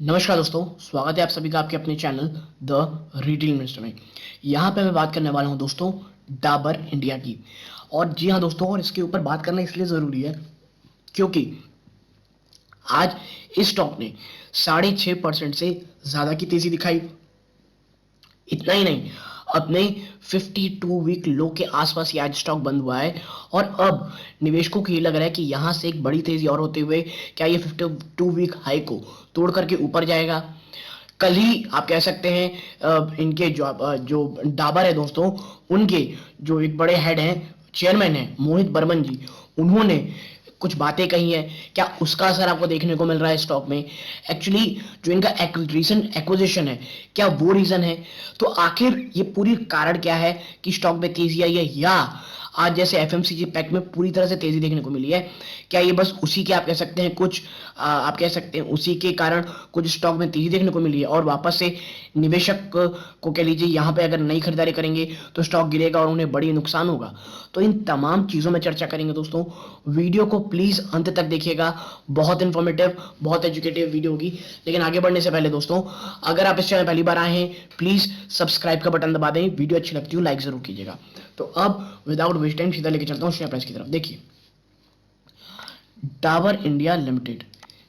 नमस्कार दोस्तों, स्वागत है आप सभी का आपके अपने चैनल द रिटेल इन्वेस्टर में। यहाँ पे मैं बात करने वाला हूँ दोस्तों डाबर इंडिया की। और जी हाँ दोस्तों, और इसके ऊपर बात करना इसलिए ज़रूरी है क्योंकि आज इस स्टॉक ने 6.5% से ज़्यादा की तेज़ी दिखाई। इतना ही नहीं, अपने 52 वीक लो के आसपास ये आज स्टॉक बंद हुआ है। और अब निवेशकों को ये लग रहा है कि यहाँ से एक बड़ी तेज़ी और होते हुए क्या ये 52 वीक हाई को तोड़ करके ऊपर जाएगा। कल ही आप कह सकते हैं इनके जो डाबर है दोस्तों, उनके जो एक बड़े हेड हैं, चेयरमैन हैं मोहित बर्मन जी, उन्होंने कुछ बातें कही हैं। क्या उसका असर आपको देखने को मिल रहा है स्टॉक में? एक्चुअली जो इनका रिसेंट एक्विजिशन है, क्या वो रीजन है? तो आखिर ये पूरी कारण क्या है कि स्टॉक में तेजी आई है, या आज जैसे एफएमसीजी पैक में पूरी तरह से तेजी देखने को मिली है, क्या ये बस उसी के आप कह सकते हैं कुछ आप कह सकते हैं उसी के कारण कुछ स्टॉक में तेजी देखने को मिली है और वापस से निवेशक को कह लीजिए यहाँ पे अगर नई खरीदारी करेंगे तो स्टॉक गिरेगा और उन्हें बड़ी नुकसान होगा। तो इन तमाम चीज़ों में चर्चा करेंगे दोस्तों। वीडियो को प्लीज़ अंत तक देखिएगा, बहुत इन्फॉर्मेटिव बहुत एजुकेटिव वीडियो होगी। लेकिन आगे बढ़ने से पहले दोस्तों, अगर आप इस चैनल पहली बार आए हैं प्लीज़ सब्सक्राइब का बटन दबा दें, वीडियो अच्छी लगती हो लाइक ज़रूर कीजिएगा। तो अब विदाउट वेस्ट टाइम सीधा लेके चलता हूँ शेयर प्राइस की तरफ। देखिए डाबर इंडिया लिमिटेड,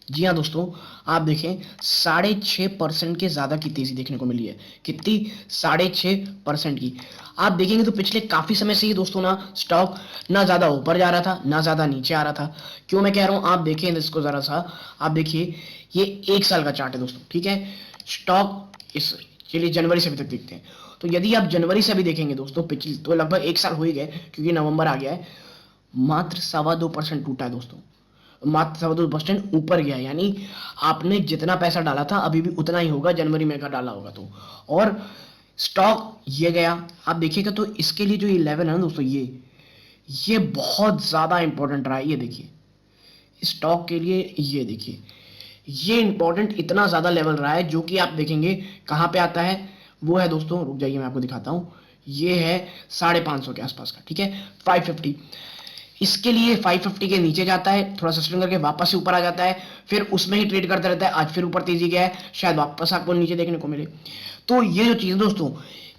जी हाँ दोस्तों, आप देखें 6.5% के ज़्यादा की तेज़ी देखने को मिली है। कितनी? 6.5% की। आप देखेंगे तो पिछले काफ़ी समय से ये दोस्तों ना स्टॉक ना ज़्यादा ऊपर जा रहा था ना ज़्यादा नीचे आ रहा था। क्यों मैं कह रहा हूँ, आप देखें इसको ज़रा सा। आप देखिए ये 1 साल का चार्ट है दोस्तों, ठीक है। स्टॉक इस चलिए जनवरी से अभी तक देखते हैं। तो यदि आप जनवरी से अभी देखेंगे दोस्तों, पिछले तो लगभग 1 साल हो ही गए क्योंकि नवंबर आ गया है। मात्र 2.25% टूटा है दोस्तों, मात्र 2.25% ऊपर गया। यानी आपने जितना पैसा डाला था अभी भी उतना ही होगा जनवरी में का डाला होगा तो। और स्टॉक ये गया, आप देखिएगा तो इसके लिए जो ये लेवल है ना दोस्तों, ये बहुत ज़्यादा इंपॉर्टेंट रहा है। ये देखिए स्टॉक के लिए, ये देखिए ये इंपॉर्टेंट इतना ज़्यादा लेवल रहा है जो कि आप देखेंगे कहाँ पे आता है। वो है दोस्तों, रुक जाइए मैं आपको दिखाता हूँ। ये है 550 के आसपास का, ठीक है, 550। इसके लिए 550 के नीचे जाता है, थोड़ा सस्टेन करके वापस से ऊपर आ जाता है, फिर उसमें ही ट्रेड करता रहता है। आज फिर ऊपर तेजी गया है, शायद वापस आपको नीचे देखने को मिले। तो ये जो चीज़ दोस्तों,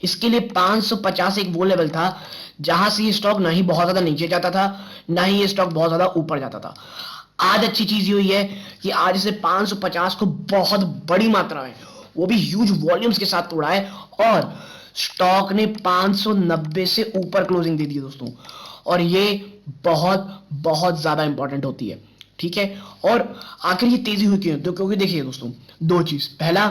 इसके लिए 550 एक वो लेवल था जहां से ये स्टॉक ना ही बहुत ज़्यादा नीचे जाता था ना ही ये स्टॉक बहुत ज़्यादा ऊपर जाता था। आज अच्छी चीज़ ये हुई है कि आज इसे 550 को बहुत बड़ी मात्रा में, वो भी ह्यूज वॉल्यूम्स के साथ तोड़ा है और स्टॉक ने 590 से ऊपर क्लोजिंग दे दी दोस्तों। और ये बहुत बहुत ज़्यादा इंपॉर्टेंट होती है, ठीक है। और आखिर ये तेज़ी हुई क्यों? तो क्योंकि देखिए दोस्तों, दो चीज़। पहला,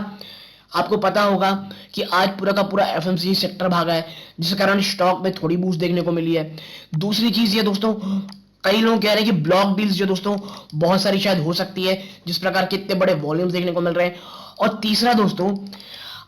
आपको पता होगा कि आज पूरा का पूरा एफएमसीजी सेक्टर भागा है, जिस कारण स्टॉक में थोड़ी बूस्ट देखने को मिली है। दूसरी चीज़ ये दोस्तों, कई लोग कह रहे हैं कि ब्लॉक डील्स जो दोस्तों बहुत सारी शायद हो सकती है, जिस प्रकार के इतने बड़े वॉल्यूम्स देखने को मिल रहे हैं। और तीसरा दोस्तों,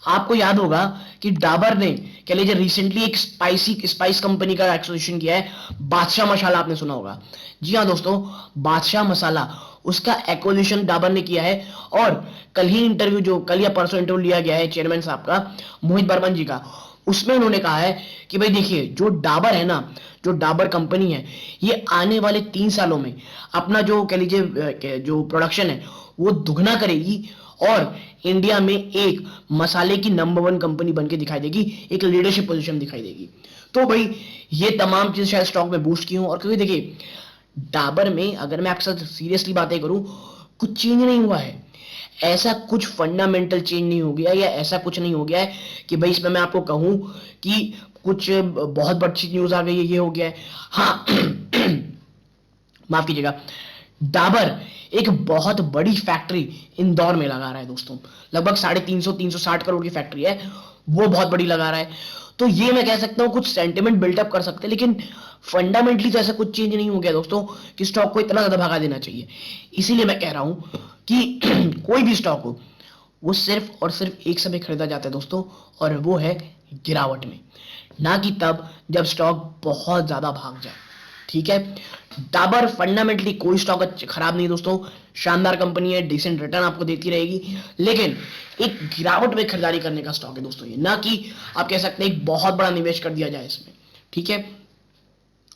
आपको याद होगा कि डाबर ने कह लीजिए रिसेंटली एक स्पाइस कंपनी का एक्विजिशन किया है, बादशाह मसाला, आपने सुना होगा। जी हाँ दोस्तों, बादशाह मसाला, उसका एक्विजिशन डाबर ने किया है। और कल ही इंटरव्यू, जो कल या परसों इंटरव्यू लिया गया है चेयरमैन साहब का, मोहित बर्मन जी का, उसमें उन्होंने कहा है कि भाई देखिए जो डाबर है ना, जो डाबर कंपनी है, ये आने वाले 3 सालों में अपना जो कह लीजिए जो प्रोडक्शन है वो दुगना करेगी और इंडिया में एक मसाले की नंबर 1 कंपनी बन के दिखाई देगी, एक लीडरशिप पोजीशन दिखाई देगी। तो भाई ये तमाम चीज़ शायद स्टॉक में बूस्ट की हूँ। और क्योंकि देखिए डाबर में अगर मैं आपके साथ सीरियसली बातें करूं, कुछ चेंज नहीं हुआ है। ऐसा कुछ फंडामेंटल चेंज नहीं हो गया, या ऐसा कुछ नहीं हो गया है कि भाई इसमें मैं आपको कहूं कि कुछ बहुत अच्छी न्यूज़ आ गई है, ये हो गया है। हाँ माफ कीजिएगा, डाबर एक बहुत बड़ी फैक्ट्री इंदौर में लगा रहा है दोस्तों। लगभग 350-360 करोड़ की फैक्ट्री है, वो बहुत बड़ी लगा रहा है। तो ये मैं कह सकता हूँ कुछ सेंटिमेंट बिल्डअप कर सकते हैं, लेकिन फंडामेंटली तो ऐसा कुछ चेंज नहीं हो गया दोस्तों कि स्टॉक को इतना ज्यादा भगा देना चाहिए। इसीलिए मैं कह रहा हूं कि कोई भी स्टॉक हो, वो सिर्फ और सिर्फ एक समय खरीदा जाता है दोस्तों, और वो है गिरावट में, ना कि तब जब स्टॉक बहुत ज्यादा भाग जाए, ठीक है। डाबर फंडामेंटली कोई स्टॉक खराब नहीं दोस्तों, शानदार कंपनी है, डिसेंट रिटर्न आपको देती रहेगी, लेकिन एक गिरावट में खरीदारी करने का स्टॉक है दोस्तों ये, ना कि आप कह सकते हैं एक बहुत बड़ा निवेश कर दिया जाए इसमें, ठीक है।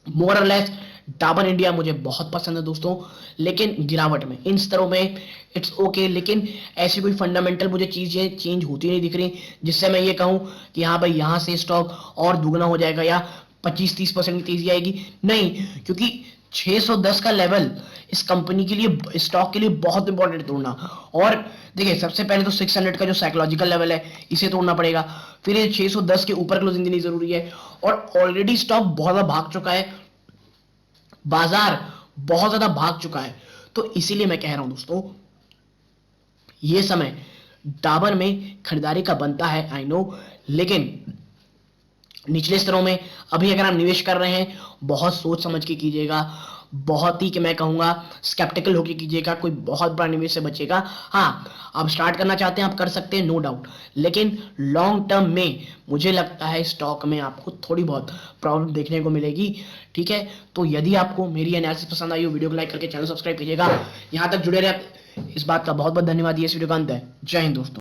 मोर और लेस डाबर इंडिया मुझे बहुत पसंद है दोस्तों, लेकिन गिरावट में, इन स्तरों में इट्स ओके, लेकिन ऐसी कोई फंडामेंटल मुझे चीजें चेंज होती नहीं दिख रही जिससे मैं ये कहूं कि हाँ भाई यहाँ से स्टॉक और दुगना हो जाएगा या 25-30% की तेजी आएगी। नहीं, क्योंकि 610 का लेवल इस कंपनी के लिए, स्टॉक के लिए बहुत इंपॉर्टेंट तोड़ना। और देखिए सबसे पहले तो 600 का जो साइकोलॉजिकल लेवल है इसे तोड़ना पड़ेगा, फिर ये 610 के ऊपर क्लोजिंग देनी जरूरी है। और ऑलरेडी स्टॉक बहुत ज्यादा भाग चुका है, बाजार बहुत ज्यादा भाग चुका है, तो इसीलिए मैं कह रहा हूं दोस्तों ये समय डाबर में खरीदारी का बनता है, आई नो, लेकिन निचले स्तरों में अभी अगर आप निवेश कर रहे हैं बहुत सोच समझ के कीजिएगा, बहुत ही कि मैं कहूंगा स्केप्टिकल होकर कीजिएगा, कोई बहुत बड़ा निवेश से बचेगा। हाँ, आप स्टार्ट करना चाहते हैं आप कर सकते हैं, नो डाउट, लेकिन लॉन्ग टर्म में मुझे लगता है स्टॉक में आपको थोड़ी बहुत प्रॉब्लम देखने को मिलेगी। ठीक है, तो यदि आपको मेरी एनालिसिस पसंद आई हो, वीडियो को लाइक करके चैनल सब्सक्राइब कीजिएगा। यहां तक जुड़े रहे, इस बात का बहुत बहुत धन्यवाद। ये इस वीडियो का अंत है। जय हिंद दोस्तों।